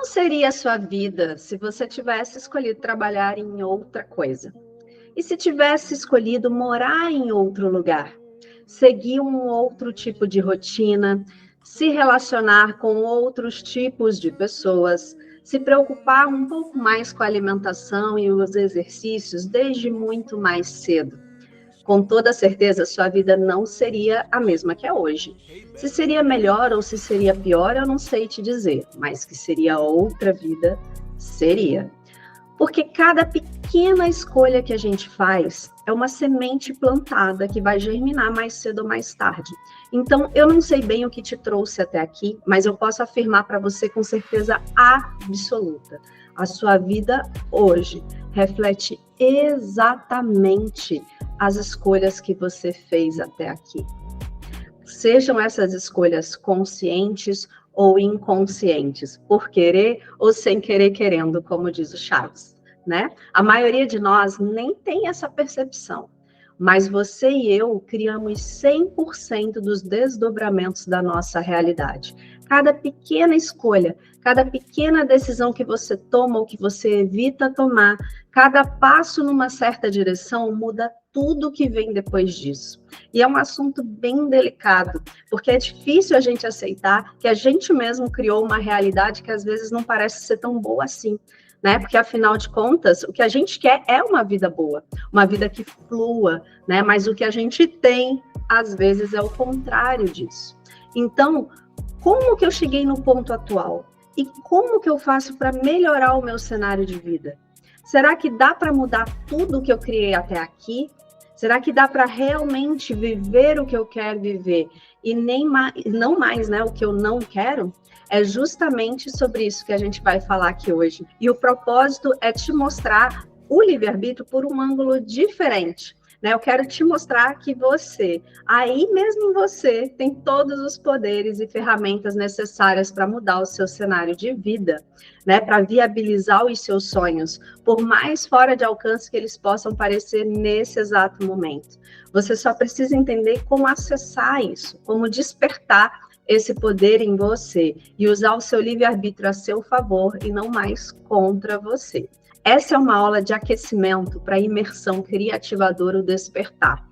Como seria a sua vida se você tivesse escolhido trabalhar em outra coisa? E se tivesse escolhido morar em outro lugar? Seguir um outro tipo de rotina, se relacionar com outros tipos de pessoas, se preocupar um pouco mais com a alimentação e os exercícios desde muito mais cedo? Com toda certeza, sua vida não seria a mesma que é hoje. Se seria melhor ou se seria pior, eu não sei te dizer, mas que seria outra vida, seria. Porque cada pequena escolha que a gente faz é uma semente plantada que vai germinar mais cedo ou mais tarde. Então, eu não sei bem o que te trouxe até aqui, mas eu posso afirmar para você com certeza absoluta: a sua vida hoje reflete exatamente as escolhas que você fez até aqui. Sejam essas escolhas conscientes ou inconscientes, por querer ou sem querer querendo, como diz o Chaves, né? A maioria de nós nem tem essa percepção, mas você e eu criamos 100% dos desdobramentos da nossa realidade. Cada pequena escolha, cada pequena decisão que você toma ou que você evita tomar, cada passo numa certa direção muda tudo que vem depois disso. E é um assunto bem delicado, porque é difícil a gente aceitar que a gente mesmo criou uma realidade que às vezes não parece ser tão boa assim, né? Porque afinal de contas, o que a gente quer é uma vida boa, uma vida que flua, né? Mas o que a gente tem, às vezes, é o contrário disso. Então, como que eu cheguei no ponto atual? E como que eu faço para melhorar o meu cenário de vida? Será que dá para mudar tudo o que eu criei até aqui? Será que dá para realmente viver o que eu quero viver e não mais, né, o que eu não quero? É justamente sobre isso que a gente vai falar aqui hoje. E o propósito é te mostrar o livre-arbítrio por um ângulo diferente. Eu quero te mostrar que você, aí mesmo em você, tem todos os poderes e ferramentas necessárias para mudar o seu cenário de vida, né? Para viabilizar os seus sonhos, por mais fora de alcance que eles possam parecer nesse exato momento. Você só precisa entender como acessar isso, como despertar esse poder em você e usar o seu livre-arbítrio a seu favor e não mais contra você. Essa é uma aula de aquecimento para a imersão criativadora O Despertar,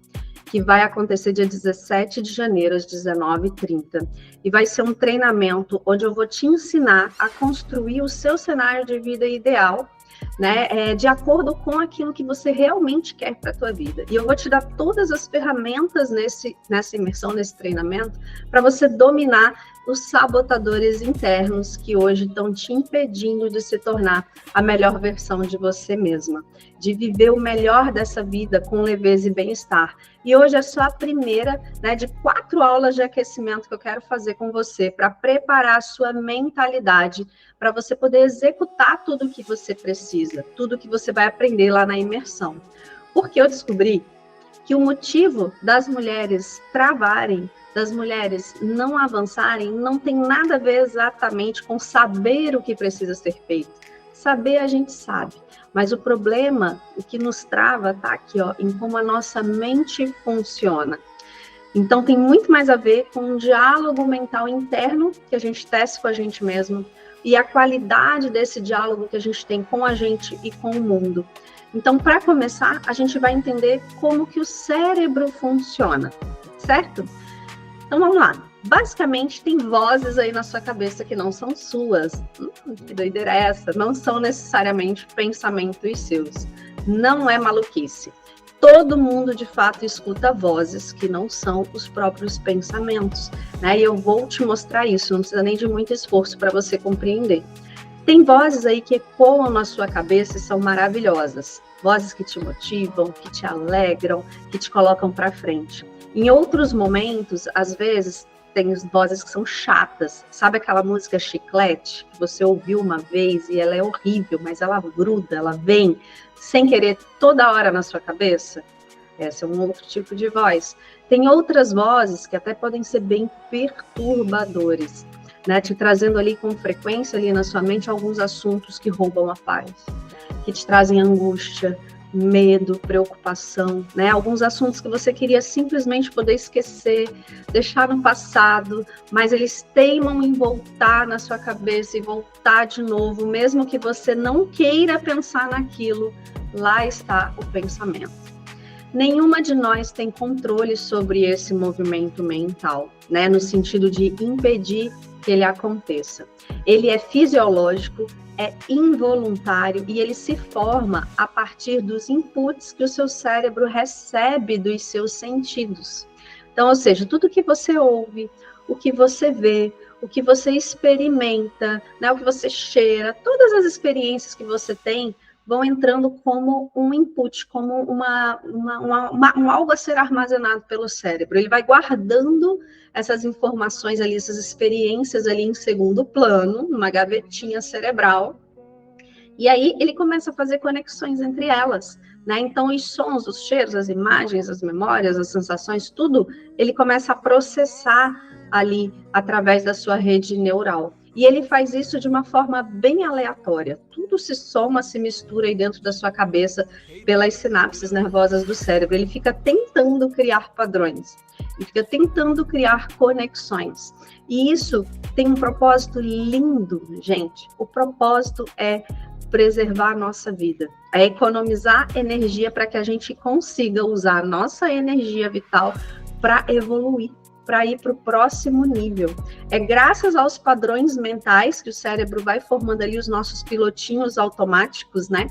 que vai acontecer dia 17 de janeiro, às 19h30. E vai ser um treinamento onde eu vou te ensinar a construir o seu cenário de vida ideal, né, de acordo com aquilo que você realmente quer para a tua vida. E eu vou te dar todas as ferramentas nessa imersão, nesse treinamento, para você dominar os sabotadores internos que hoje estão te impedindo de se tornar a melhor versão de você mesma, de viver o melhor dessa vida com leveza e bem-estar. E hoje é só a primeira, né, de 4 aulas de aquecimento que eu quero fazer com você para preparar a sua mentalidade para você poder executar tudo o que você precisa, tudo que você vai aprender lá na imersão. Porque eu descobri que o motivo das mulheres travarem, das mulheres não avançarem, não tem nada a ver exatamente com saber o que precisa ser feito. Saber a gente sabe, mas o problema, o que nos trava, está aqui, ó, em como a nossa mente funciona. Então tem muito mais a ver com um diálogo mental interno que a gente tece com a gente mesmo e a qualidade desse diálogo que a gente tem com a gente e com o mundo. Então, para começar, a gente vai entender como que o cérebro funciona, certo? Então, vamos lá. Basicamente, tem vozes aí na sua cabeça que não são suas. Que doideira é essa? Não são necessariamente pensamentos seus. Não é maluquice. Todo mundo, de fato, escuta vozes que não são os próprios pensamentos, né? E eu vou te mostrar isso, não precisa nem de muito esforço para você compreender. Tem vozes aí que ecoam na sua cabeça e são maravilhosas. Vozes que te motivam, que te alegram, que te colocam para frente. Em outros momentos, às vezes, tem vozes que são chatas. Sabe aquela música Chiclete? Que você ouviu uma vez e ela é horrível, mas ela gruda, ela vem sem querer toda hora na sua cabeça? Esse é um outro tipo de voz. Tem outras vozes que até podem ser bem perturbadores, né? Te trazendo ali com frequência ali na sua mente alguns assuntos que roubam a paz, que te trazem angústia, medo, preocupação, né? Alguns assuntos que você queria simplesmente poder esquecer, deixar no passado, mas eles teimam em voltar na sua cabeça e voltar de novo, mesmo que você não queira pensar naquilo, lá está o pensamento. Nenhuma de nós tem controle sobre esse movimento mental, né? No sentido de impedir que ele aconteça. Ele é fisiológico, é involuntário e ele se forma a partir dos inputs que o seu cérebro recebe dos seus sentidos. Então, ou seja, tudo que você ouve, o que você vê, o que você experimenta, né, o que você cheira, todas as experiências que você tem vão entrando como um input, como um algo a ser armazenado pelo cérebro. Ele vai guardando essas informações ali, essas experiências ali em segundo plano, numa gavetinha cerebral, e aí ele começa a fazer conexões entre elas, né? Então, os sons, os cheiros, as imagens, as memórias, as sensações, tudo, ele começa a processar ali através da sua rede neural. E ele faz isso de uma forma bem aleatória. Tudo se soma, se mistura aí dentro da sua cabeça pelas sinapses nervosas do cérebro. Ele fica tentando criar padrões. Ele fica tentando criar conexões. E isso tem um propósito lindo, gente. O propósito é preservar a nossa vida, é economizar energia para que a gente consiga usar a nossa energia vital para evoluir, para ir para o próximo nível. É graças aos padrões mentais que o cérebro vai formando ali, os nossos pilotinhos automáticos, né?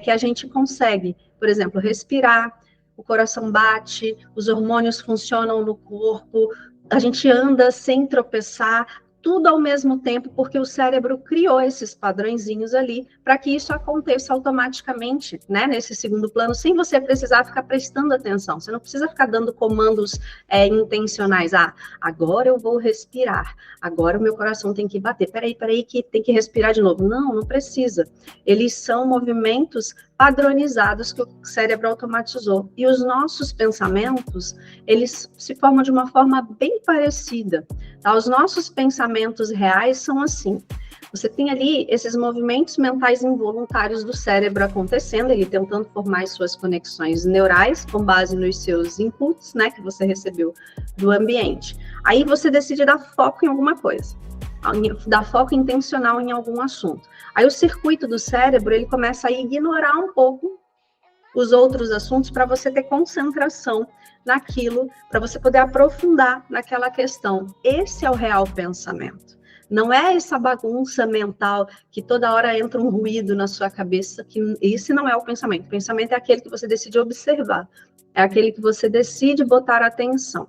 Que a gente consegue, por exemplo, respirar, o coração bate, os hormônios funcionam no corpo, a gente anda sem tropeçar, tudo ao mesmo tempo, porque o cérebro criou esses padrõezinhos ali para que isso aconteça automaticamente, né, nesse segundo plano, sem você precisar ficar prestando atenção. Você não precisa ficar dando comandos intencionais. Ah, agora eu vou respirar, agora o meu coração tem que bater. Peraí, que tem que respirar de novo. Não, não precisa. Eles são movimentos padronizados que o cérebro automatizou. E os nossos pensamentos, eles se formam de uma forma bem parecida. Tá? Os nossos pensamentos reais são assim. Você tem ali esses movimentos mentais involuntários do cérebro acontecendo, ele tentando formar as suas conexões neurais com base nos seus inputs, né, que você recebeu do ambiente. Aí você decide dar foco em alguma coisa, dar foco intencional em algum assunto. Aí o circuito do cérebro, ele começa a ignorar um pouco os outros assuntos para você ter concentração naquilo, para você poder aprofundar naquela questão. Esse é o real pensamento. Não é essa bagunça mental que toda hora entra um ruído na sua cabeça, que esse não é o pensamento. O pensamento é aquele que você decide observar, é aquele que você decide botar atenção.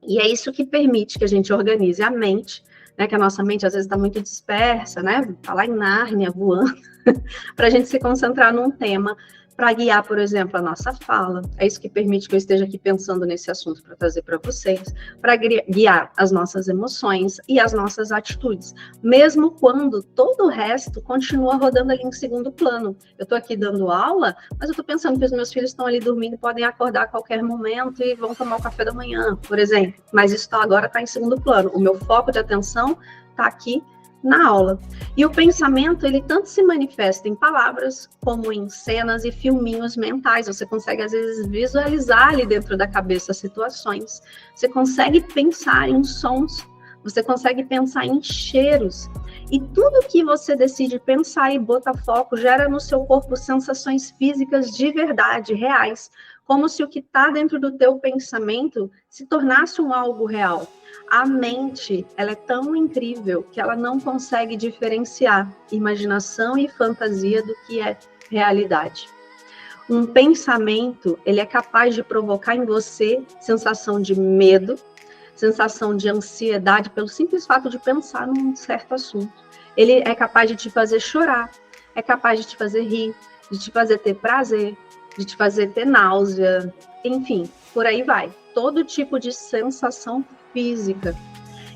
E é isso que permite que a gente organize a mente, né, que a nossa mente às vezes está muito dispersa, né, tá lá em Nárnia, voando, para a gente se concentrar num tema, para guiar, por exemplo, a nossa fala. É isso que permite que eu esteja aqui pensando nesse assunto para trazer para vocês, para guiar as nossas emoções e as nossas atitudes, mesmo quando todo o resto continua rodando ali em segundo plano. Eu estou aqui dando aula, mas eu estou pensando que os meus filhos estão ali dormindo, podem acordar a qualquer momento e vão tomar o café da manhã, por exemplo. Mas isso agora está em segundo plano. O meu foco de atenção está aqui na aula. E o pensamento, ele tanto se manifesta em palavras, como em cenas e filminhos mentais. Você consegue, às vezes, visualizar ali dentro da cabeça situações. Você consegue pensar em sons. Você consegue pensar em cheiros. E tudo que você decide pensar e botar foco gera no seu corpo sensações físicas de verdade, reais. Como se o que está dentro do teu pensamento se tornasse um algo real. A mente, ela é tão incrível que ela não consegue diferenciar imaginação e fantasia do que é realidade. Um pensamento, ele é capaz de provocar em você sensação de medo, sensação de ansiedade pelo simples fato de pensar num certo assunto. Ele é capaz de te fazer chorar, é capaz de te fazer rir, de te fazer ter prazer, de te fazer ter náusea, enfim, por aí vai. Todo tipo de sensação física.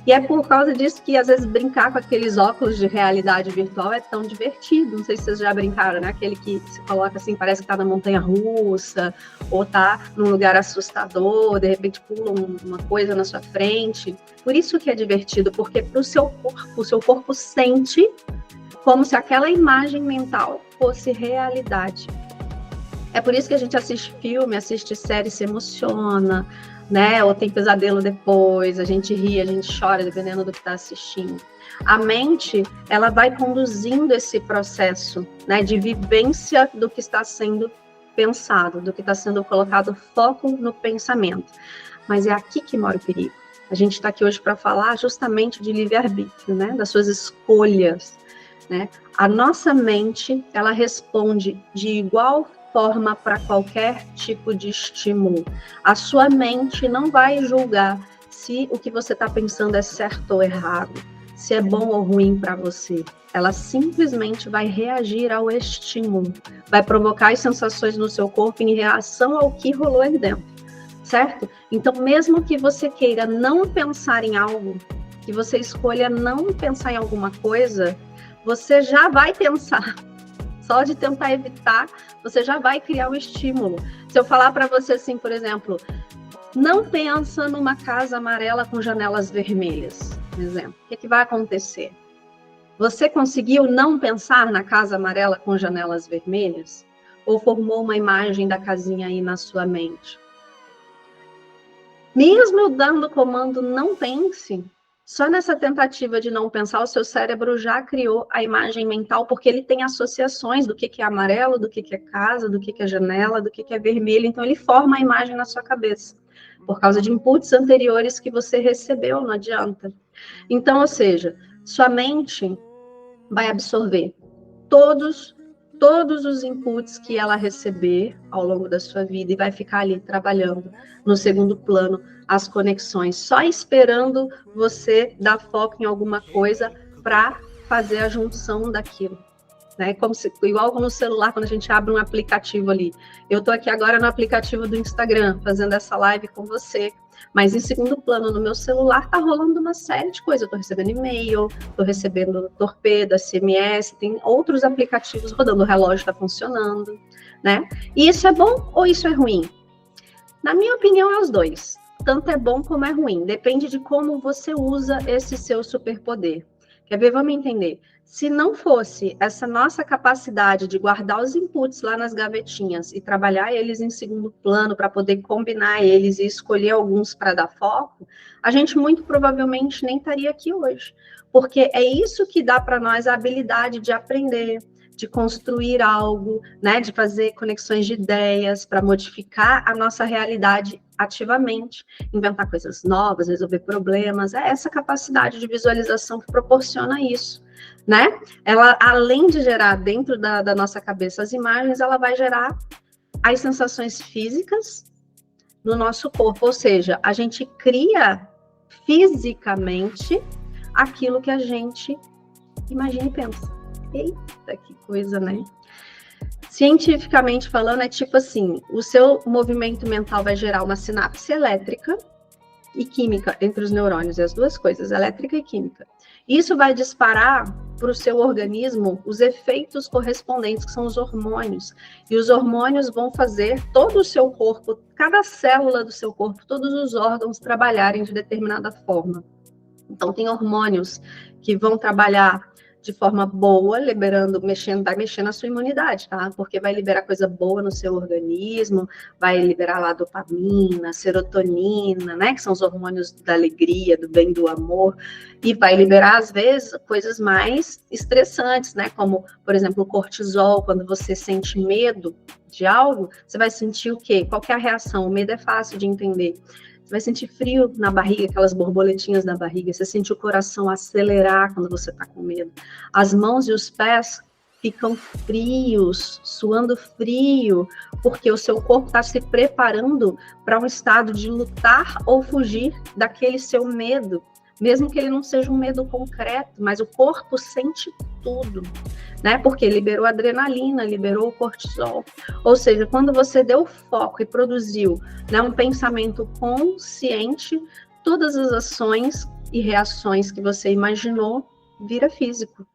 E é por causa disso que, às vezes, brincar com aqueles óculos de realidade virtual é tão divertido. Não sei se vocês já brincaram, né? Aquele que se coloca assim, parece que tá na montanha-russa, ou tá num lugar assustador, de repente pula uma coisa na sua frente. Por isso que é divertido, porque pro seu corpo, o seu corpo sente como se aquela imagem mental fosse realidade. É por isso que a gente assiste filme, assiste série, se emociona, né? Ou tem pesadelo depois, a gente ri, a gente chora, dependendo do que está assistindo. A mente, ela vai conduzindo esse processo, né, de vivência do que está sendo pensado, do que está sendo colocado foco no pensamento. Mas é aqui que mora o perigo. A gente está aqui hoje para falar justamente de livre-arbítrio, né, das suas escolhas, né? A nossa mente, ela responde de igual forma para qualquer tipo de estímulo. A sua mente não vai julgar se o que você está pensando é certo ou errado, se é bom ou ruim para você. Ela simplesmente vai reagir ao estímulo, vai provocar as sensações no seu corpo em reação ao que rolou ali dentro, certo? Então, mesmo que você queira não pensar em algo, que você escolha não pensar em alguma coisa, você já vai pensar. Só de tentar evitar, você já vai criar um estímulo. Se eu falar para você assim, por exemplo, não pensa numa casa amarela com janelas vermelhas, por exemplo, o que vai acontecer? Você conseguiu não pensar na casa amarela com janelas vermelhas? Ou formou uma imagem da casinha aí na sua mente? Mesmo eu dando o comando não pense, só nessa tentativa de não pensar, o seu cérebro já criou a imagem mental, porque ele tem associações do que é amarelo, do que é casa, do que é janela, do que é vermelho. Então, ele forma a imagem na sua cabeça, por causa de inputs anteriores que você recebeu, não adianta. Então, ou seja, sua mente vai absorver todos os inputs que ela receber ao longo da sua vida e vai ficar ali trabalhando no segundo plano as conexões, só esperando você dar foco em alguma coisa para fazer a junção daquilo. Né? Igual no celular, quando a gente abre um aplicativo ali. Eu estou aqui agora no aplicativo do Instagram, fazendo essa live com você, mas em segundo plano, no meu celular, está rolando uma série de coisas. Eu estou recebendo e-mail, estou recebendo torpedo, SMS, tem outros aplicativos rodando, o relógio está funcionando, né? E isso é bom ou isso é ruim? Na minha opinião, é os dois. Tanto é bom como é ruim. Depende de como você usa esse seu superpoder. Quer ver? Vamos entender. Se não fosse essa nossa capacidade de guardar os inputs lá nas gavetinhas e trabalhar eles em segundo plano para poder combinar eles e escolher alguns para dar foco, a gente muito provavelmente nem estaria aqui hoje. Porque é isso que dá para nós a habilidade de aprender, de construir algo, né, de fazer conexões de ideias para modificar a nossa realidade ativamente, inventar coisas novas, resolver problemas. É essa capacidade de visualização que proporciona isso. Né? Ela, além de gerar dentro da nossa cabeça as imagens, ela vai gerar as sensações físicas no nosso corpo, ou seja, a gente cria fisicamente aquilo que a gente imagina e pensa. Eita, que coisa, né? Cientificamente falando, é tipo assim, o seu movimento mental vai gerar uma sinapse elétrica e química entre os neurônios, as duas coisas, elétrica e química. Isso vai disparar para o seu organismo os efeitos correspondentes, que são os hormônios. E os hormônios vão fazer todo o seu corpo, cada célula do seu corpo, todos os órgãos trabalharem de determinada forma. Então, tem hormônios que vão trabalhar de forma boa, vai mexendo a sua imunidade, tá? Porque vai liberar coisa boa no seu organismo, vai liberar lá dopamina, serotonina, né? Que são os hormônios da alegria, do bem, do amor, e vai liberar, às vezes, coisas mais estressantes, né? Como, por exemplo, o cortisol, quando você sente medo de algo, você vai sentir o quê? Qual que é a reação? O medo é fácil de entender. Você vai sentir frio na barriga, aquelas borboletinhas na barriga. Você sente o coração acelerar quando você está com medo. As mãos e os pés ficam frios, suando frio, porque o seu corpo está se preparando para um estado de lutar ou fugir daquele seu medo. Mesmo que ele não seja um medo concreto, mas o corpo sente tudo, né? Porque liberou adrenalina, liberou o cortisol. Ou seja, quando você deu foco e produziu, né, um pensamento consciente, todas as ações e reações que você imaginou vira físico.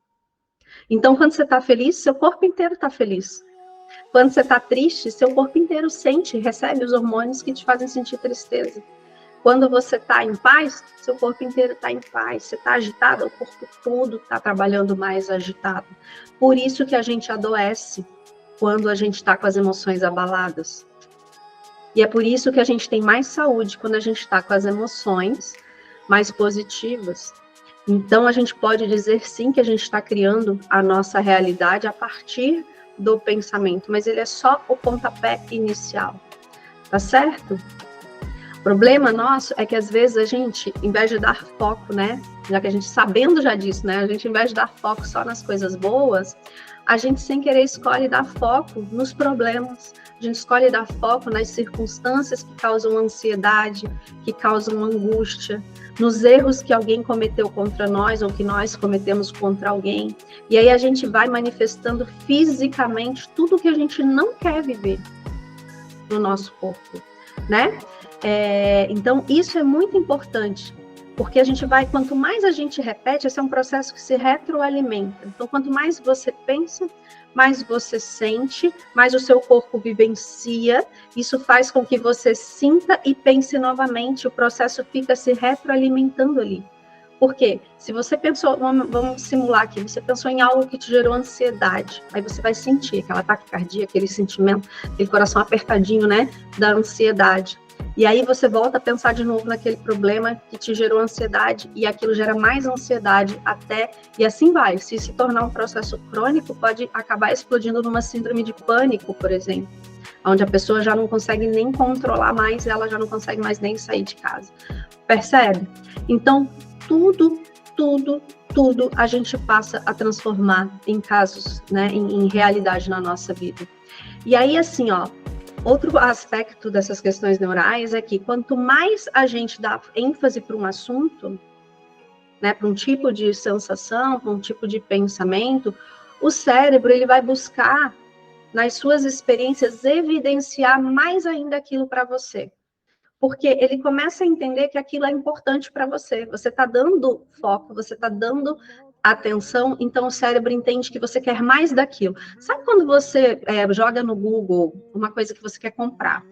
Então, quando você está feliz, seu corpo inteiro está feliz. Quando você está triste, seu corpo inteiro sente, recebe os hormônios que te fazem sentir tristeza. Quando você está em paz, seu corpo inteiro está em paz. Você está agitado, o corpo todo está trabalhando mais agitado. Por isso que a gente adoece. quando a gente está com as emoções abaladas. E é por isso que a gente tem mais saúde quando a gente está com as emoções mais positivas. Então, a gente pode dizer sim que a gente está criando a nossa realidade a partir do pensamento, mas ele é só o pontapé inicial, tá certo? O problema nosso é que às vezes a gente, em vez de dar foco, né, já que a gente sabendo já disso, né, a gente em vez de dar foco só nas coisas boas, a gente sem querer escolhe dar foco nos problemas, a gente escolhe dar foco nas circunstâncias que causam ansiedade, que causam angústia, nos erros que alguém cometeu contra nós ou que nós cometemos contra alguém. E aí a gente vai manifestando fisicamente tudo que a gente não quer viver no nosso corpo, né? Então, isso é muito importante, porque a gente vai, quanto mais a gente repete, esse é um processo que se retroalimenta. Então, quanto mais você pensa, mais você sente, mais o seu corpo vivencia, isso faz com que você sinta e pense novamente, o processo fica se retroalimentando ali. Por quê? Se você pensou, vamos simular aqui, você pensou em algo que te gerou ansiedade, aí você vai sentir aquela taquicardia, aquele sentimento, aquele coração apertadinho, né, da ansiedade. E aí você volta a pensar de novo naquele problema que te gerou ansiedade e aquilo gera mais ansiedade e assim vai. Se tornar um processo crônico, pode acabar explodindo numa síndrome de pânico, por exemplo, onde a pessoa já não consegue nem controlar mais, ela já não consegue mais nem sair de casa. Percebe? Então, tudo a gente passa a transformar em casos, né, em realidade na nossa vida. E aí, assim, ó, outro aspecto dessas questões neurais é que quanto mais a gente dá ênfase para um assunto, né, para um tipo de sensação, para um tipo de pensamento, o cérebro ele vai buscar, nas suas experiências, evidenciar mais ainda aquilo para você. Porque ele começa a entender que aquilo é importante para você. Você está dando foco, você está dando atenção, então o cérebro entende que você quer mais daquilo. Sabe quando você joga no Google uma coisa que você quer comprar?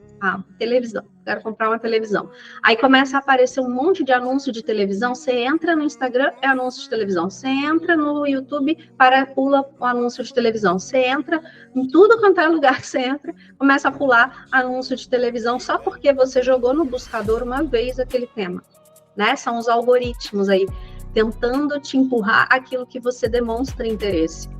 Televisão, quero comprar uma televisão. Aí começa a aparecer um monte de anúncio de televisão, você entra no Instagram, é anúncio de televisão. Você entra no YouTube, pula o anúncio de televisão. Você entra em tudo quanto é lugar que você entra, começa a pular anúncio de televisão, só porque você jogou no buscador uma vez aquele tema, né? São os algoritmos aí, tentando te empurrar aquilo que você demonstra interesse.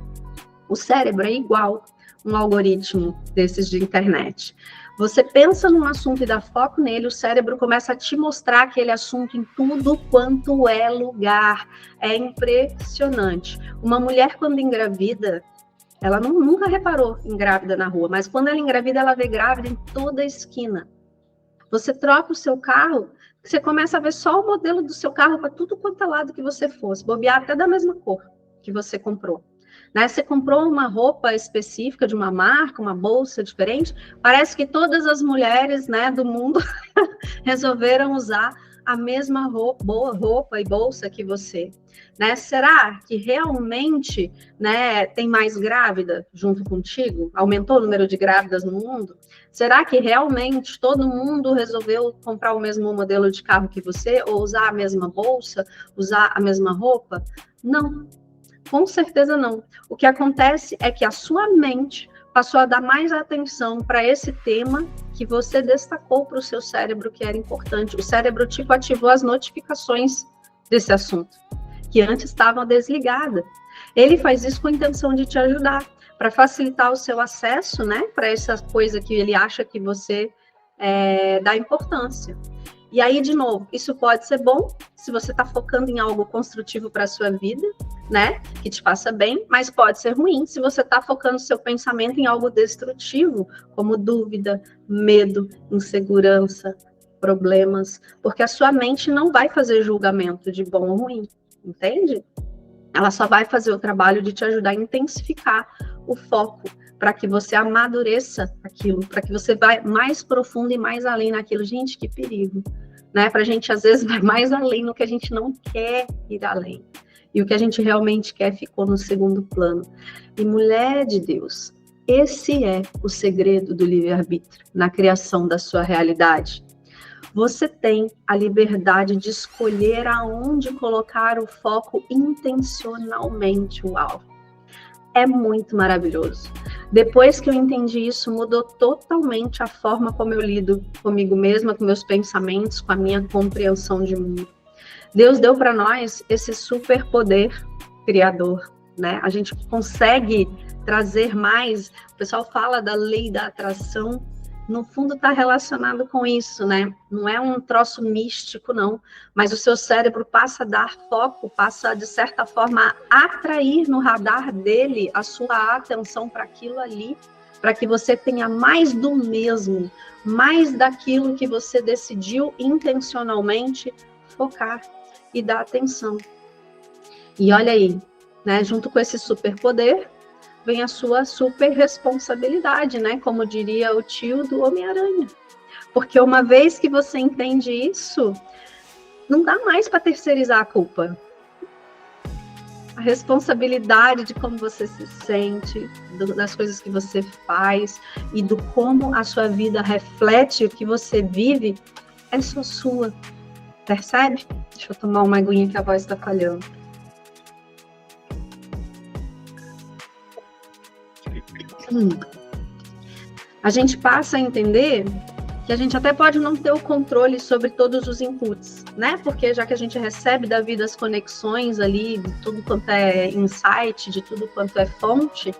O cérebro é igual um algoritmo desses de internet. Você pensa num assunto e dá foco nele, o cérebro começa a te mostrar aquele assunto em tudo quanto é lugar. É impressionante. Uma mulher, quando engravida, ela nunca reparou em grávida na rua, mas quando ela engravida, ela vê grávida em toda a esquina. Você troca o seu carro, você começa a ver só o modelo do seu carro para tudo quanto é lado que você fosse, bobear até da mesma cor que você comprou. Né? Você comprou uma roupa específica de uma marca, uma bolsa diferente, parece que todas as mulheres, né, do mundo resolveram usar a mesma roupa e bolsa que você. Né? Será que realmente, né, tem mais grávida junto contigo? Aumentou o número de grávidas no mundo? Será que realmente todo mundo resolveu comprar o mesmo modelo de carro que você? Ou usar a mesma bolsa? Usar a mesma roupa? Não. Com certeza não. O que acontece é que a sua mente passou a dar mais atenção para esse tema que você destacou para o seu cérebro que era importante. O cérebro tipo ativou as notificações desse assunto, que antes estavam desligadas. Ele faz isso com a intenção de te ajudar, para facilitar o seu acesso, né, para essa coisa que ele acha que você dá importância. E aí, de novo, isso pode ser bom se você está focando em algo construtivo para a sua vida, né? Que te faça bem, mas pode ser ruim se você está focando seu pensamento em algo destrutivo, como dúvida, medo, insegurança, problemas, porque a sua mente não vai fazer julgamento de bom ou ruim, entende? Ela só vai fazer o trabalho de te ajudar a intensificar o foco, para que você amadureça aquilo, para que você vá mais profundo e mais além naquilo. Gente, que perigo, né? Para a gente, às vezes, vai mais além no que a gente não quer ir além. E o que a gente realmente quer ficou no segundo plano. E, mulher de Deus, esse é o segredo do livre-arbítrio na criação da sua realidade. Você tem a liberdade de escolher aonde colocar o foco intencionalmente. Uau! É muito maravilhoso. Depois que eu entendi isso, mudou totalmente a forma como eu lido comigo mesma, com meus pensamentos, com a minha compreensão de mundo. Deus deu para nós esse superpoder criador, né? A gente consegue trazer mais. O pessoal fala da lei da atração, no fundo está relacionado com isso, né? Não é um troço místico, não, mas o seu cérebro passa a dar foco, passa, de certa forma, a atrair no radar dele a sua atenção para aquilo ali, para que você tenha mais do mesmo, mais daquilo que você decidiu intencionalmente focar e dar atenção. E olha aí, né? Junto com esse superpoder, vem a sua super responsabilidade, né? Como diria o tio do Homem-Aranha. Porque uma vez que você entende isso, não dá mais para terceirizar a culpa. A responsabilidade de como você se sente, das coisas que você faz e do como a sua vida reflete o que você vive, é só sua. Percebe? Deixa eu tomar uma aguinha que a voz está falhando. A gente passa a entender que a gente até pode não ter o controle sobre todos os inputs, né? Porque já que a gente recebe da vida as conexões ali, de tudo quanto é insight, de tudo quanto é fonte,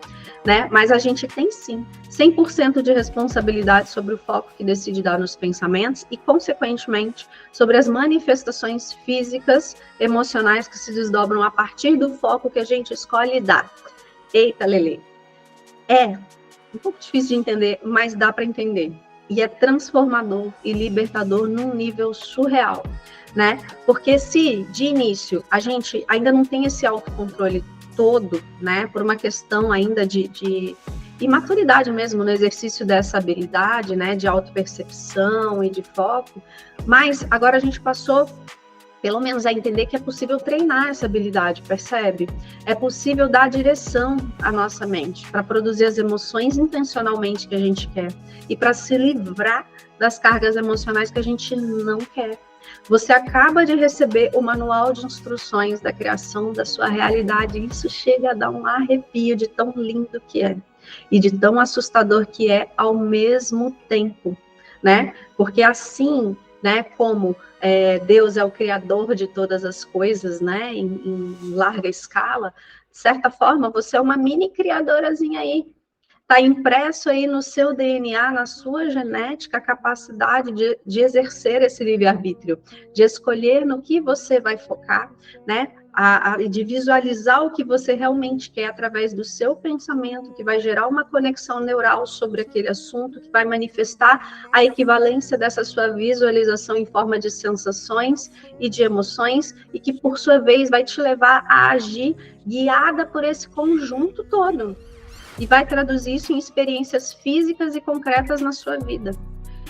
né? Mas a gente tem sim 100% de responsabilidade sobre o foco que decide dar nos pensamentos e, consequentemente, sobre as manifestações físicas, emocionais que se desdobram a partir do foco que a gente escolhe dar. Eita, Lelê. É um pouco difícil de entender, mas dá para entender. E é transformador e libertador num nível surreal, né? Porque se, de início, a gente ainda não tem esse autocontrole todo, né? Por uma questão ainda de imaturidade mesmo no exercício dessa habilidade, né? De autopercepção e de foco. Mas agora a gente passou, pelo menos, a entender que é possível treinar essa habilidade, percebe? É possível dar direção à nossa mente para produzir as emoções intencionalmente que a gente quer e para se livrar das cargas emocionais que a gente não quer. Você acaba de receber o manual de instruções da criação da sua realidade e isso chega a dar um arrepio de tão lindo que é e de tão assustador que é ao mesmo tempo, né? Porque assim, né, como Deus é o criador de todas as coisas, né, em larga escala, de certa forma, você é uma mini criadorazinha aí. Está impresso aí no seu DNA, na sua genética, a capacidade de exercer esse livre-arbítrio, de escolher no que você vai focar, né? De visualizar o que você realmente quer através do seu pensamento, que vai gerar uma conexão neural sobre aquele assunto, que vai manifestar a equivalência dessa sua visualização em forma de sensações e de emoções, e que, por sua vez, vai te levar a agir guiada por esse conjunto todo. E vai traduzir isso em experiências físicas e concretas na sua vida.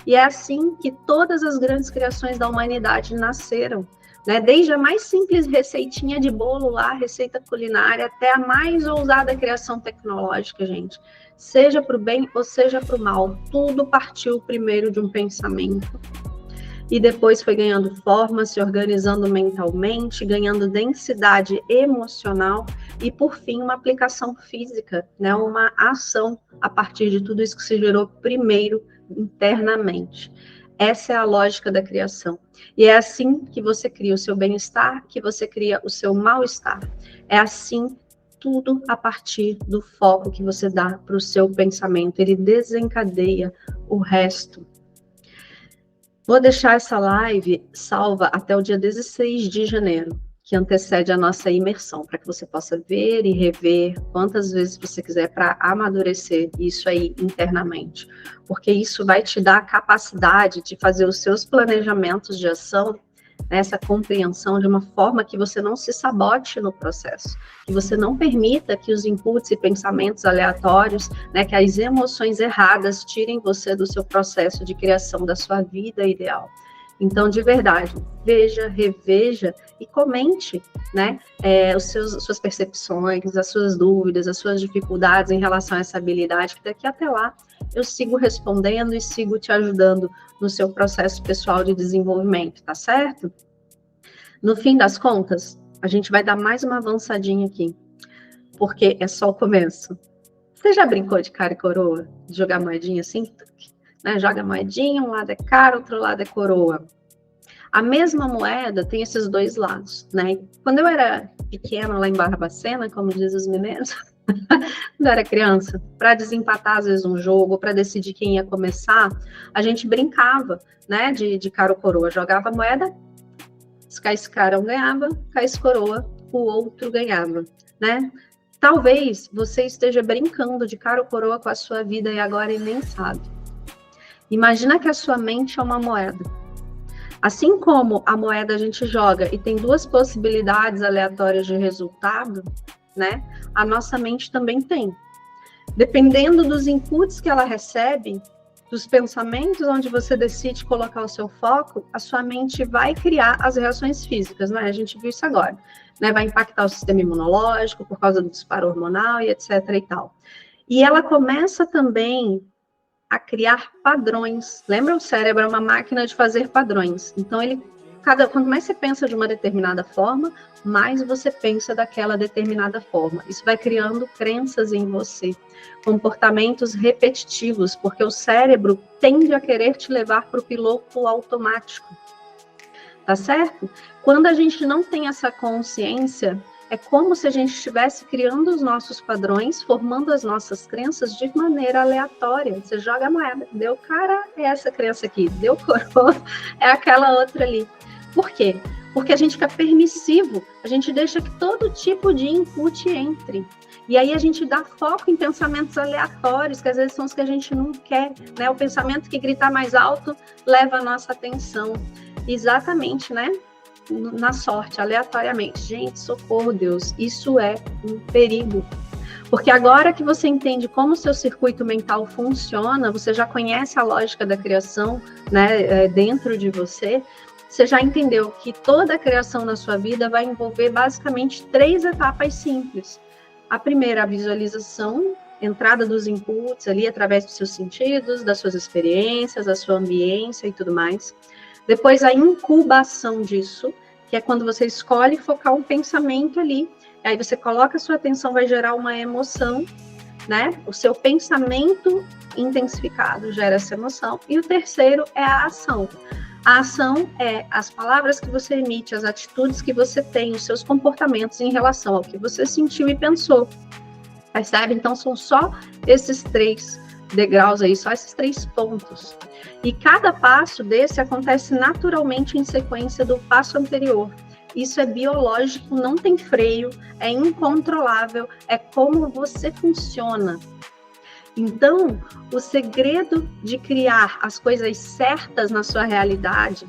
E é assim que todas as grandes criações da humanidade nasceram, né? Desde a mais simples receitinha de bolo lá, receita culinária, até a mais ousada criação tecnológica, gente. Seja para o bem ou seja para o mal, tudo partiu primeiro de um pensamento. E depois foi ganhando forma, se organizando mentalmente, ganhando densidade emocional e, por fim, uma aplicação física, né? Uma ação a partir de tudo isso que se gerou primeiro internamente. Essa é a lógica da criação. E é assim que você cria o seu bem-estar, que você cria o seu mal-estar. É assim tudo a partir do foco que você dá para o seu pensamento. Ele desencadeia o resto. Vou deixar essa live salva até o dia 16 de janeiro, que antecede a nossa imersão, para que você possa ver e rever quantas vezes você quiser para amadurecer isso aí internamente. Porque isso vai te dar a capacidade de fazer os seus planejamentos de ação, essa compreensão de uma forma que você não se sabote no processo, que você não permita que os inputs e pensamentos aleatórios, né, que as emoções erradas tirem você do seu processo de criação da sua vida ideal. Então, de verdade, veja, reveja e comente, né, suas percepções, as suas dúvidas, as suas dificuldades em relação a essa habilidade, que daqui até lá eu sigo respondendo e sigo te ajudando no seu processo pessoal de desenvolvimento, tá certo? No fim das contas, a gente vai dar mais uma avançadinha aqui, porque é só o começo. Você já brincou de cara e coroa? De jogar moedinha assim? Né? Joga moedinha, um lado é cara, outro lado é coroa. A mesma moeda tem esses dois lados, né? Quando eu era pequena, lá em Barbacena, como dizem os mineiros, quando eu era criança, para desempatar às vezes um jogo, para decidir quem ia começar, a gente brincava, né, de cara ou coroa, jogava a moeda, se caísse cara um ganhava, caísse coroa, o outro ganhava, né? Talvez você esteja brincando de cara ou coroa com a sua vida e agora ele nem sabe. Imagina que a sua mente é uma moeda. Assim como a moeda a gente joga e tem duas possibilidades aleatórias de resultado, né? A nossa mente também tem. Dependendo dos inputs que ela recebe, dos pensamentos onde você decide colocar o seu foco, a sua mente vai criar as reações físicas, né? A gente viu isso agora, né? Vai impactar o sistema imunológico por causa do disparo hormonal e etc e tal. E ela começa também a criar padrões. Lembra? O cérebro é uma máquina de fazer padrões. Então, quanto mais você pensa de uma determinada forma, mais você pensa daquela determinada forma. Isso vai criando crenças em você, comportamentos repetitivos, porque o cérebro tende a querer te levar para o piloto automático. Tá certo? Quando a gente não tem essa consciência, é como se a gente estivesse criando os nossos padrões, formando as nossas crenças de maneira aleatória. Você joga a moeda, deu cara, é essa crença aqui, deu coroa, é aquela outra ali. Por quê? Porque a gente fica permissivo, a gente deixa que todo tipo de input entre. E aí a gente dá foco em pensamentos aleatórios, que às vezes são os que a gente não quer, né? O pensamento que grita mais alto leva a nossa atenção. Exatamente, né? Na sorte, aleatoriamente. Gente, socorro, Deus, isso é um perigo. Porque agora que você entende como o seu circuito mental funciona, você já conhece a lógica da criação, né, dentro de você, você já entendeu que toda a criação na sua vida vai envolver basicamente 3 etapas simples. A primeira, a visualização, entrada dos inputs ali através dos seus sentidos, das suas experiências, da sua ambiência e tudo mais. Depois, a incubação disso, que é quando você escolhe focar um pensamento ali. Aí você coloca a sua atenção, vai gerar uma emoção, né? O seu pensamento intensificado gera essa emoção. E o terceiro é a ação. A ação é as palavras que você emite, as atitudes que você tem, os seus comportamentos em relação ao que você sentiu e pensou. Percebe? Então, são só esses 3 degraus aí, só esses 3 pontos. E cada passo desse acontece naturalmente em sequência do passo anterior. Isso é biológico, não tem freio, é incontrolável, é como você funciona. Então, o segredo de criar as coisas certas na sua realidade,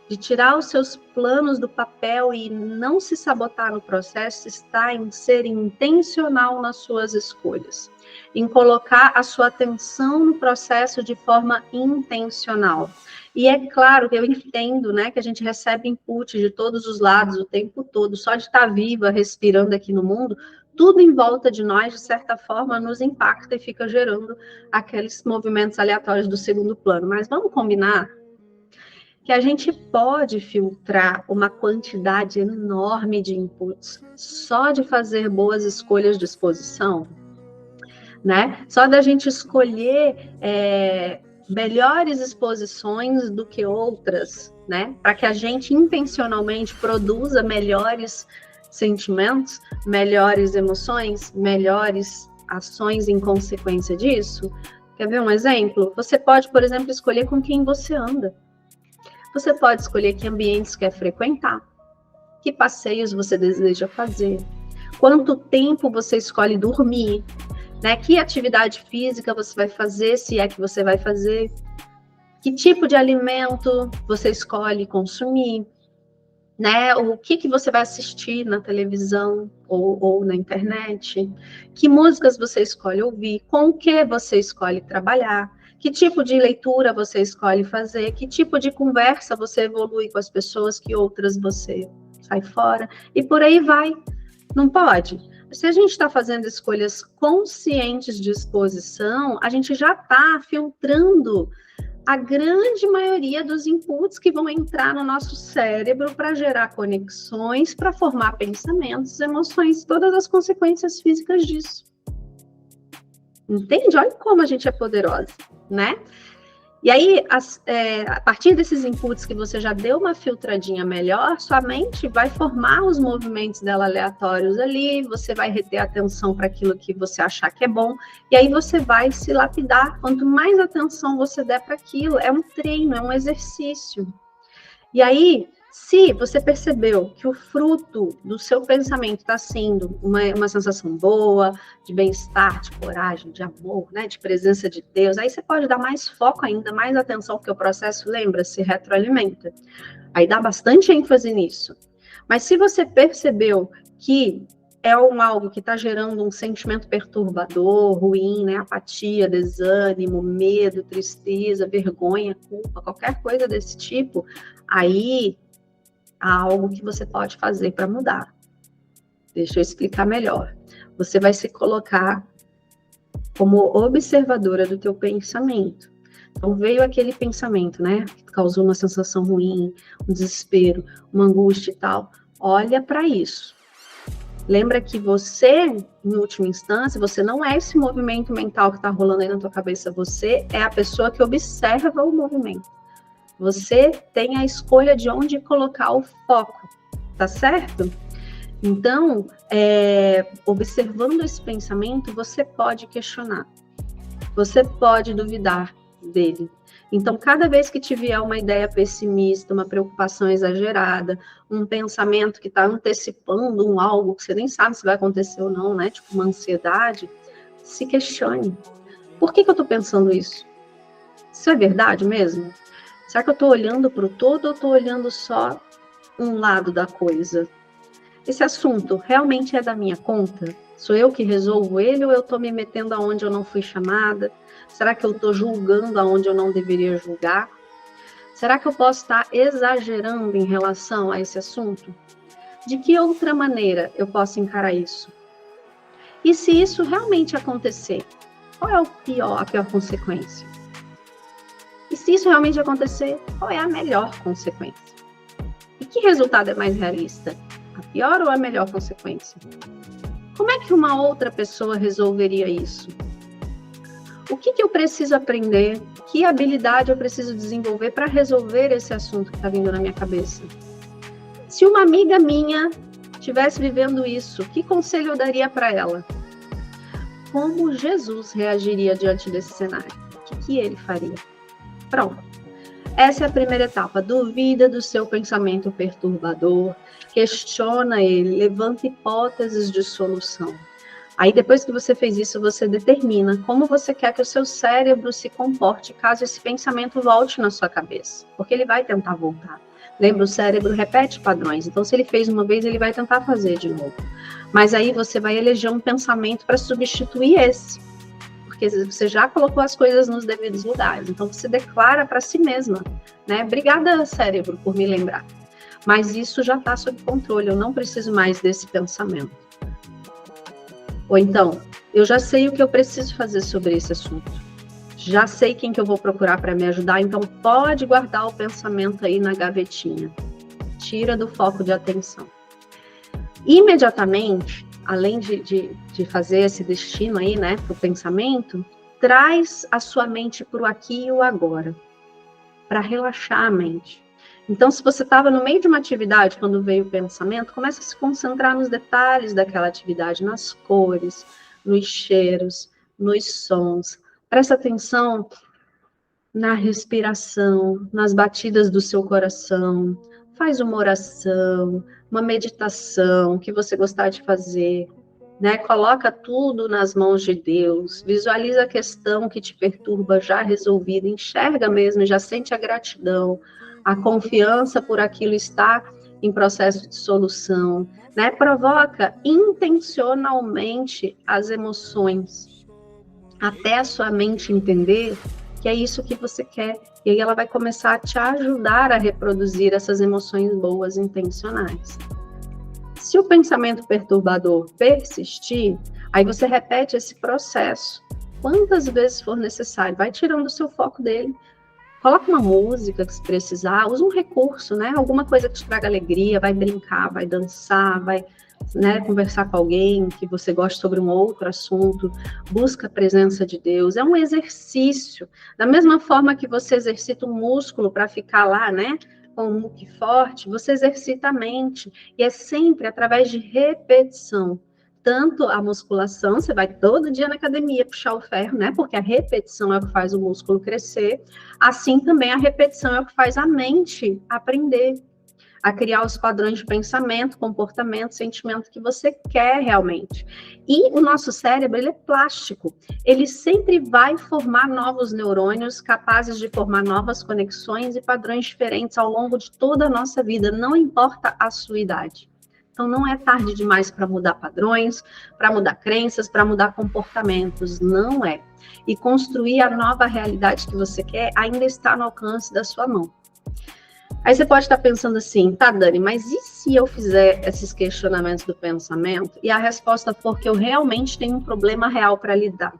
de tirar os seus planos do papel e não se sabotar no processo, está em ser intencional nas suas escolhas, em colocar a sua atenção no processo de forma intencional. E é claro que eu entendo, né, que a gente recebe input de todos os lados o tempo todo, só de estar viva, respirando aqui no mundo, tudo em volta de nós, de certa forma, nos impacta e fica gerando aqueles movimentos aleatórios do segundo plano. Mas vamos combinar que a gente pode filtrar uma quantidade enorme de inputs só de fazer boas escolhas de exposição, né? Só da gente escolher melhores exposições do que outras, né? Para que a gente intencionalmente produza melhores sentimentos, melhores emoções, melhores ações em consequência disso. Quer ver um exemplo? Você pode, por exemplo, escolher com quem você anda. Você pode escolher que ambientes quer frequentar, que passeios você deseja fazer, quanto tempo você escolhe dormir, né? Que atividade física você vai fazer, se é que você vai fazer, que tipo de alimento você escolhe consumir, né? O que você vai assistir na televisão ou na internet, que músicas você escolhe ouvir, com o que você escolhe trabalhar, que tipo de leitura você escolhe fazer, que tipo de conversa você evolui com as pessoas, que outras você sai fora, e por aí vai. Não pode? Se a gente está fazendo escolhas conscientes de exposição, a gente já está filtrando a grande maioria dos inputs que vão entrar no nosso cérebro para gerar conexões, para formar pensamentos, emoções, todas as consequências físicas disso. Entende? Olha como a gente é poderosa, né? E aí, a partir desses inputs que você já deu uma filtradinha melhor, sua mente vai formar os movimentos dela aleatórios ali, você vai reter atenção para aquilo que você achar que é bom, e aí você vai se lapidar. Quanto mais atenção você der para aquilo, é um treino, é um exercício. E aí, se você percebeu que o fruto do seu pensamento está sendo uma sensação boa, de bem-estar, de coragem, de amor, né, de presença de Deus, aí você pode dar mais foco ainda, mais atenção, porque o processo, lembra, se retroalimenta. Aí dá bastante ênfase nisso. Mas se você percebeu que é algo que está gerando um sentimento perturbador, ruim, né, apatia, desânimo, medo, tristeza, vergonha, culpa, qualquer coisa desse tipo, aí há algo que você pode fazer para mudar. Deixa eu explicar melhor. Você vai se colocar como observadora do teu pensamento. Então, veio aquele pensamento, né, que causou uma sensação ruim, um desespero, uma angústia e tal. Olha para isso. Lembra que você, em última instância, você não é esse movimento mental que está rolando aí na tua cabeça. Você é a pessoa que observa o movimento. Você tem a escolha de onde colocar o foco, tá certo? Então, observando esse pensamento, você pode questionar, você pode duvidar dele. Então, cada vez que te vier uma ideia pessimista, uma preocupação exagerada, um pensamento que está antecipando algo que você nem sabe se vai acontecer ou não, né? Tipo uma ansiedade, se questione. Por que eu estou pensando isso? Isso é verdade mesmo? Será que eu estou olhando para o todo ou estou olhando só um lado da coisa? Esse assunto realmente é da minha conta? Sou eu que resolvo ele ou eu estou me metendo aonde eu não fui chamada? Será que eu estou julgando aonde eu não deveria julgar? Será que eu posso estar exagerando em relação a esse assunto? De que outra maneira eu posso encarar isso? E se isso realmente acontecer, qual é a pior consequência? E se isso realmente acontecer, qual é a melhor consequência? E que resultado é mais realista? A pior ou a melhor consequência? Como é que uma outra pessoa resolveria isso? O que eu preciso aprender? Que habilidade eu preciso desenvolver para resolver esse assunto que está vindo na minha cabeça? Se uma amiga minha estivesse vivendo isso, que conselho eu daria para ela? Como Jesus reagiria diante desse cenário? O que ele faria? Pronto. Essa é a primeira etapa. Duvida do seu pensamento perturbador, questiona ele, levanta hipóteses de solução. Aí, depois que você fez isso, você determina como você quer que o seu cérebro se comporte caso esse pensamento volte na sua cabeça, porque ele vai tentar voltar. Lembra, o cérebro repete padrões, então se ele fez uma vez, ele vai tentar fazer de novo. Mas aí você vai eleger um pensamento para substituir esse, porque você já colocou as coisas nos devidos lugares, então você declara para si mesma, né? Obrigada, cérebro, por me lembrar. Mas isso já está sob controle, eu não preciso mais desse pensamento. Ou então, eu já sei o que eu preciso fazer sobre esse assunto. Já sei quem que eu vou procurar para me ajudar, então pode guardar o pensamento aí na gavetinha. Tira do foco de atenção. Imediatamente, além de fazer esse destino aí, né, para o pensamento, traz a sua mente para o aqui e o agora, para relaxar a mente. Então, se você estava no meio de uma atividade, quando veio o pensamento, começa a se concentrar nos detalhes daquela atividade, nas cores, nos cheiros, nos sons. Presta atenção na respiração, nas batidas do seu coração. Faz uma oração, uma meditação que você gostar de fazer, né? Coloca tudo nas mãos de Deus. Visualiza a questão que te perturba já resolvida. Enxerga mesmo, já sente a gratidão. A confiança por aquilo estar em processo de solução, né? Provoca intencionalmente as emoções, até a sua mente entender que é isso que você quer, e aí ela vai começar a te ajudar a reproduzir essas emoções boas intencionais. Se o pensamento perturbador persistir, aí você repete esse processo, quantas vezes for necessário, vai tirando o seu foco dele. Coloca uma música que se precisar, usa um recurso, né? Alguma coisa que te traga alegria, vai brincar, vai dançar, vai né, conversar com alguém que você gosta sobre um outro assunto, busca a presença de Deus, é um exercício, da mesma forma que você exercita um músculo para ficar lá, né, com um muque forte, você exercita a mente, e é sempre através de repetição, tanto a musculação, você vai todo dia na academia puxar o ferro, né, porque a repetição é o que faz o músculo crescer, assim também a repetição é o que faz a mente aprender, a criar os padrões de pensamento, comportamento, sentimento que você quer realmente. E o nosso cérebro, ele é plástico. Ele sempre vai formar novos neurônios capazes de formar novas conexões e padrões diferentes ao longo de toda a nossa vida, não importa a sua idade. Então, não é tarde demais para mudar padrões, para mudar crenças, para mudar comportamentos. Não é. E construir a nova realidade que você quer ainda está no alcance da sua mão. Aí você pode estar pensando assim, tá, Dani, mas e se eu fizer esses questionamentos do pensamento e a resposta for que eu realmente tenho um problema real para lidar?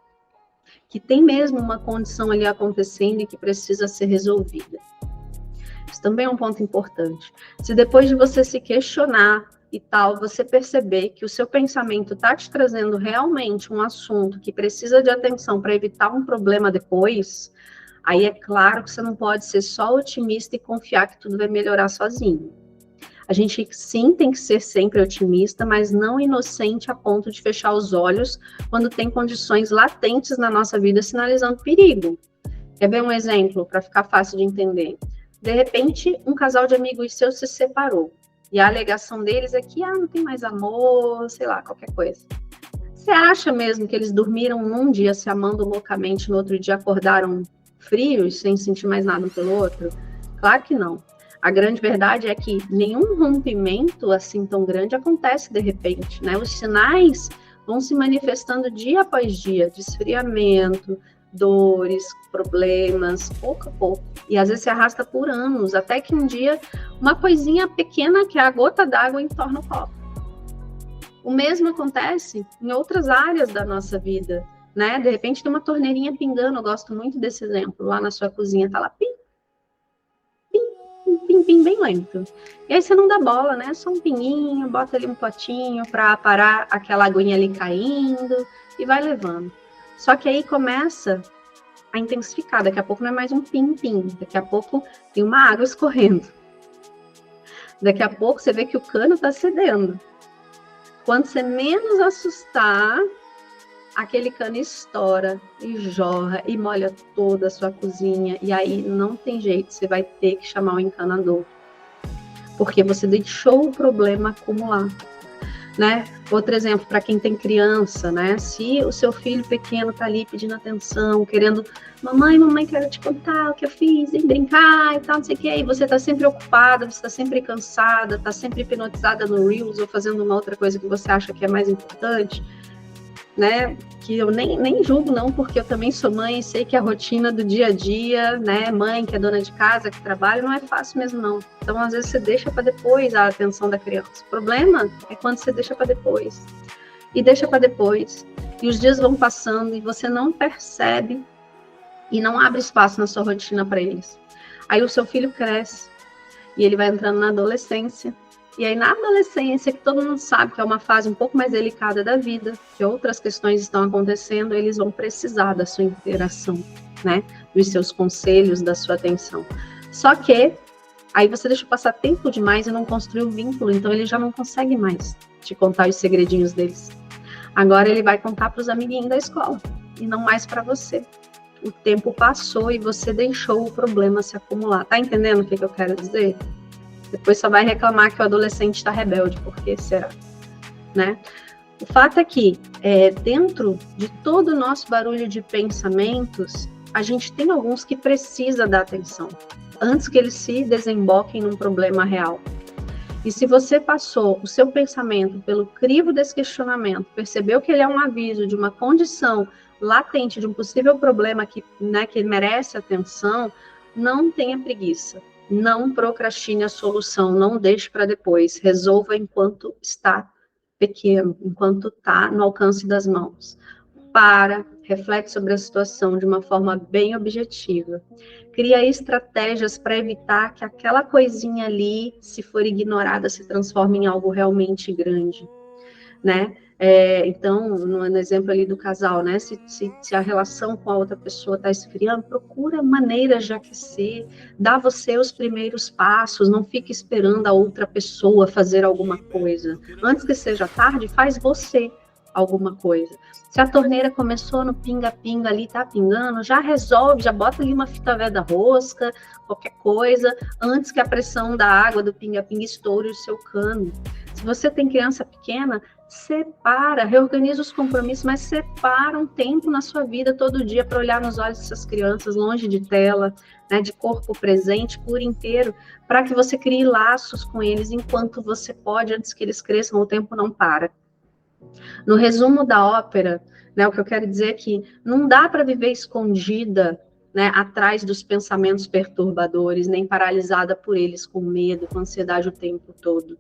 Que tem mesmo uma condição ali acontecendo e que precisa ser resolvida. Isso também é um ponto importante. Se depois de você se questionar e tal, você perceber que o seu pensamento está te trazendo realmente um assunto que precisa de atenção para evitar um problema depois, aí é claro que você não pode ser só otimista e confiar que tudo vai melhorar sozinho. A gente sim tem que ser sempre otimista, mas não inocente a ponto de fechar os olhos quando tem condições latentes na nossa vida sinalizando perigo. Quer ver um exemplo para ficar fácil de entender? De repente, um casal de amigos seus se separou. E a alegação deles é que não tem mais amor, sei lá, qualquer coisa. Você acha mesmo que eles dormiram num dia se amando loucamente, no outro dia acordaram frios, sem sentir mais nada um pelo outro? Claro que não. A grande verdade é que nenhum rompimento assim tão grande acontece de repente, né? Os sinais vão se manifestando dia após dia, de esfriamento, dores, problemas, pouco a pouco. E às vezes se arrasta por anos, até que um dia uma coisinha pequena, que é a gota d'água, entorna o copo. O mesmo acontece em outras áreas da nossa vida, né? De repente tem uma torneirinha pingando, eu gosto muito desse exemplo, lá na sua cozinha, tá lá, pim, pim, pim, pim, bem lento. E aí você não dá bola, né? Só um pinguinho, bota ali um potinho para parar aquela aguinha ali caindo e vai levando. Só que aí começa a intensificar, daqui a pouco não é mais um pim-pim, daqui a pouco tem uma água escorrendo. Daqui a pouco você vê que o cano está cedendo. Quando você menos assustar, aquele cano estoura e jorra e molha toda a sua cozinha. E aí não tem jeito, você vai ter que chamar o encanador. Porque você deixou o problema acumular. Né? Outro exemplo, para quem tem criança, né? Se o seu filho pequeno está ali pedindo atenção, querendo, mamãe, quero te contar o que eu fiz, e brincar e tal, não sei o que, e você está sempre ocupada, você está sempre cansada, está sempre hipnotizada no Reels ou fazendo uma outra coisa que você acha que é mais importante, né? Que eu nem julgo não, porque eu também sou mãe e sei que a rotina do dia a dia, né? Mãe que é dona de casa, que trabalha, não é fácil mesmo não. Então, às vezes, você deixa para depois a atenção da criança. O problema é quando você deixa para depois. E deixa para depois. E os dias vão passando e você não percebe e não abre espaço na sua rotina para eles. Aí o seu filho cresce e ele vai entrando na adolescência. E aí, na adolescência, que todo mundo sabe que é uma fase um pouco mais delicada da vida, que outras questões estão acontecendo, eles vão precisar da sua interação, né? Dos seus conselhos, da sua atenção. Só que, aí você deixa passar tempo demais e não construiu vínculo, então ele já não consegue mais te contar os segredinhos deles. Agora ele vai contar para os amiguinhos da escola, e não mais para você. O tempo passou e você deixou o problema se acumular. Tá entendendo o que eu quero dizer? Depois só vai reclamar que o adolescente está rebelde, por que será? Né? O fato é que, dentro de todo o nosso barulho de pensamentos, a gente tem alguns que precisa dar atenção, antes que eles se desemboquem num problema real. E se você passou o seu pensamento pelo crivo desse questionamento, percebeu que ele é um aviso de uma condição latente, de um possível problema que, né, que merece atenção, não tenha preguiça. Não procrastine a solução, não deixe para depois. Resolva enquanto está pequeno, enquanto está no alcance das mãos. Reflete sobre a situação de uma forma bem objetiva. Cria estratégias para evitar que aquela coisinha ali, se for ignorada, se transforme em algo realmente grande. né? Então, no exemplo ali do casal, né? Se a relação com a outra pessoa está esfriando, procura maneiras de aquecer, dá você os primeiros passos, não fique esperando a outra pessoa fazer alguma coisa. Antes que seja tarde, faz você alguma coisa. Se a torneira começou no pinga-pinga ali, tá pingando, já resolve, já bota ali uma fita veda-rosca, qualquer coisa, antes que a pressão da água do pinga-pinga estoure o seu cano. Se você tem criança pequena, separa, reorganiza os compromissos, mas separa um tempo na sua vida todo dia para olhar nos olhos dessas crianças, longe de tela, né, de corpo presente por inteiro, para que você crie laços com eles enquanto você pode, antes que eles cresçam, o tempo não para. No resumo da ópera, né, o que eu quero dizer é que não dá para viver escondida, né, atrás dos pensamentos perturbadores, nem paralisada por eles, com medo, com ansiedade o tempo todo.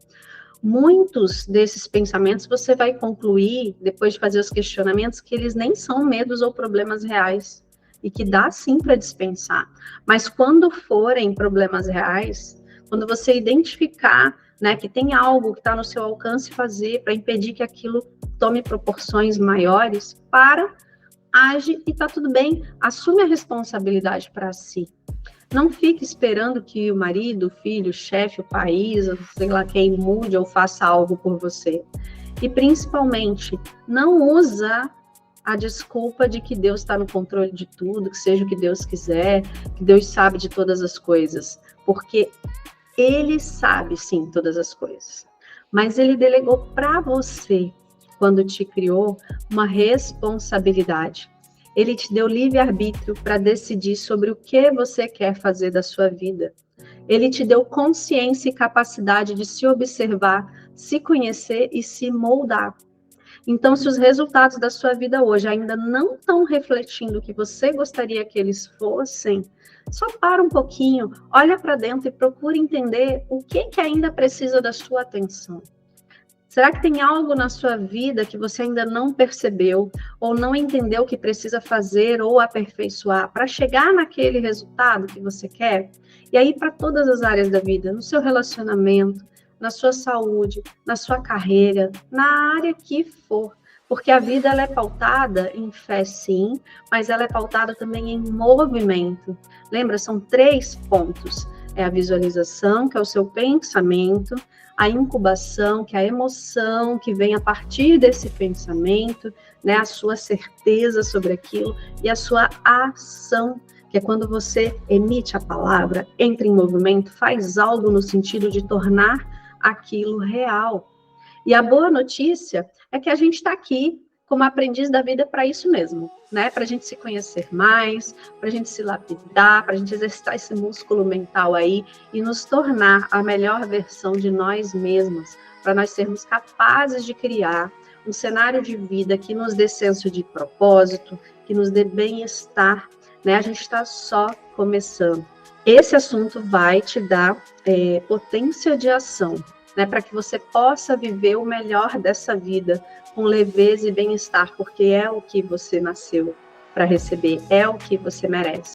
Muitos desses pensamentos você vai concluir, depois de fazer os questionamentos, que eles nem são medos ou problemas reais, e que dá sim para dispensar. Mas quando forem problemas reais, quando você identificar, né, que tem algo que está no seu alcance fazer para impedir que aquilo tome proporções maiores, age e está tudo bem, assume a responsabilidade para si. Não fique esperando que o marido, o filho, o chefe, o país, sei lá quem, mude ou faça algo por você. E principalmente, não usa a desculpa de que Deus está no controle de tudo, que seja o que Deus quiser, que Deus sabe de todas as coisas. Porque Ele sabe, sim, todas as coisas. Mas Ele delegou para você, quando te criou, uma responsabilidade. Ele te deu livre-arbítrio para decidir sobre o que você quer fazer da sua vida. Ele te deu consciência e capacidade de se observar, se conhecer e se moldar. Então, se os resultados da sua vida hoje ainda não estão refletindo o que você gostaria que eles fossem, só para um pouquinho, olha para dentro e procura entender o que ainda precisa da sua atenção. Será que tem algo na sua vida que você ainda não percebeu ou não entendeu que precisa fazer ou aperfeiçoar para chegar naquele resultado que você quer? E aí, para todas as áreas da vida, no seu relacionamento, na sua saúde, na sua carreira, na área que for. Porque a vida ela é pautada em fé, sim, mas ela é pautada também em movimento. Lembra, são 3 pontos. É a visualização, que é o seu pensamento, a incubação, que é a emoção que vem a partir desse pensamento, né, a sua certeza sobre aquilo, e a sua ação, que é quando você emite a palavra, entra em movimento, faz algo no sentido de tornar aquilo real. E a boa notícia é que a gente está aqui como aprendiz da vida para isso mesmo, né? Para a gente se conhecer mais, para a gente se lapidar, para a gente exercitar esse músculo mental aí e nos tornar a melhor versão de nós mesmas, para nós sermos capazes de criar um cenário de vida que nos dê senso de propósito, que nos dê bem-estar, né? A gente está só começando. Esse assunto vai te dar potência de ação, né, para que você possa viver o melhor dessa vida com leveza e bem-estar, porque é o que você nasceu para receber, é o que você merece.